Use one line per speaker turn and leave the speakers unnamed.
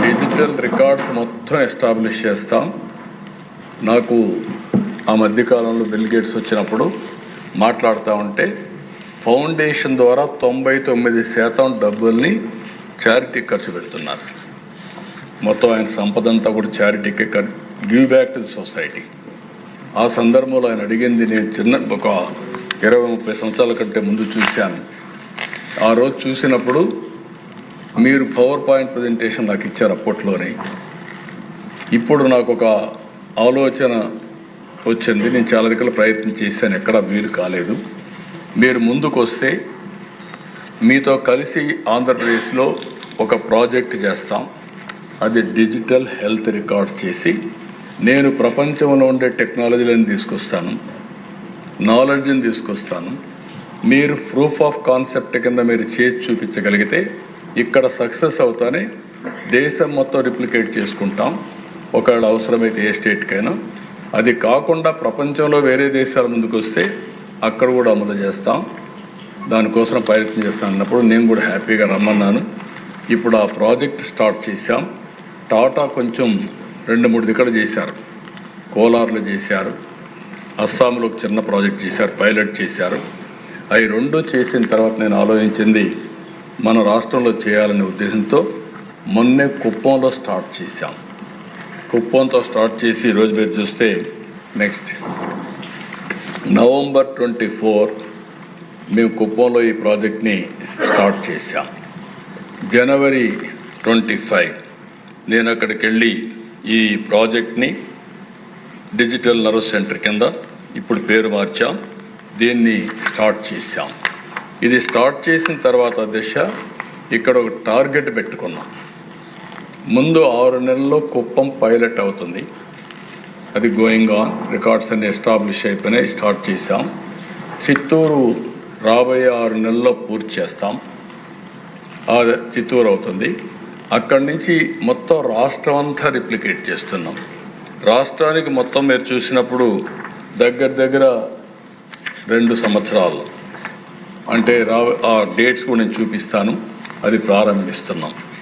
Digital records మొత్తం establish చేస్తాం. నాకు ఆ మధ్యకాలంలో బిల్ గేట్స్ వచ్చినప్పుడు మాట్లాడుతూ ఉంటే ఫౌండేషన్ ద్వారా 99% డబ్బుల్ని చారిటీ ఖర్చు పెడుతున్నారు. మొత్తం ఆయన సంపద అంతా కూడా చారిటీకి give back to the society. ఆ సందర్భంలో ఆయన అడిగింది నేను ఒక 20-30 సంవత్సరాల కంటే ముందు చూశాను. ఆ రోజు చూసినప్పుడు మీరు పవర్ పాయింట్ ప్రజెంటేషన్ నాకు ఇచ్చారు అప్పట్లోనే. ఇప్పుడు నాకు ఒక ఆలోచన వచ్చింది. నేను చాలా రకాల ప్రయత్నం చేశాను, ఎక్కడా వీలు కాలేదు. మీరు ముందుకు వస్తే మీతో కలిసి ఆంధ్రప్రదేశ్లో ఒక ప్రాజెక్ట్ చేస్తాం. అది డిజిటల్ హెల్త్ రికార్డ్స్ చేసి నేను ప్రపంచంలో ఉండే టెక్నాలజీలను తీసుకొస్తాను, నాలెడ్జ్ని తీసుకొస్తాను. మీరు ప్రూఫ్ ఆఫ్ కాన్సెప్ట్ కింద మీరు చేసి చూపించగలిగితే ఇక్కడ సక్సెస్ అవుతానే దేశం మొత్తం రిప్లికేట్ చేసుకుంటాం. ఒకవేళ అవసరమైతే ఏ స్టేట్కైనా. అది కాకుండా ప్రపంచంలో వేరే దేశాల ముందుకు వస్తే అక్కడ కూడా అమలు చేస్తాం. దానికోసం ప్రయత్నం చేస్తాను అన్నప్పుడు నేను కూడా హ్యాపీగా రమ్మన్నాను. ఇప్పుడు ఆ ప్రాజెక్ట్ స్టార్ట్ చేశాం. టాటా కొంచెం 2-3 దిక్కడ చేశారు. కోలార్లో చేశారు, అస్సాంలో ఒక చిన్న ప్రాజెక్ట్ చేశారు, పైలట్ చేశారు. అవి 2 చేసిన తర్వాత నేను ఆలోచించింది మన రాష్ట్రంలో చేయాలనే ఉద్దేశంతో మొన్నే కుప్పంలో స్టార్ట్ చేశాం. కుప్పంతో స్టార్ట్ చేసి ఈరోజు మీరు చూస్తే నెక్స్ట్ November 24 మేము కుప్పంలో ఈ ప్రాజెక్ట్ని స్టార్ట్ చేశాం. January 25 నేను అక్కడికి వెళ్ళి ఈ ప్రాజెక్ట్ని డిజిటల్ నర్వ్ సెంటర్ కింద ఇప్పుడు పేరు మార్చాం, దీన్ని స్టార్ట్ చేశాం. ఇది స్టార్ట్ చేసిన తర్వాత దిశ ఇక్కడ ఒక టార్గెట్ పెట్టుకున్నాం. ముందు 6 నెలల్లో కుప్పం పైలట్ అవుతుంది. అది గోయింగ్ ఆన్. రికార్డ్స్ అన్ని ఎస్టాబ్లిష్ అయిపోయినాయి, స్టార్ట్ చేశాం. చిత్తూరు రాబోయే 6 నెలల్లో పూర్తి చేస్తాం. చిత్తూరు అవుతుంది. అక్కడి నుంచి మొత్తం రాష్ట్రం అంతా రిప్లికేట్ చేస్తున్నాం. రాష్ట్రానికి మొత్తం మీరు చూసినప్పుడు దగ్గర 2 సంవత్సరాలు అంటే ఆ డేట్స్ కూడా నేను చూపిస్తాను. అది ప్రారంభిస్తున్నాం.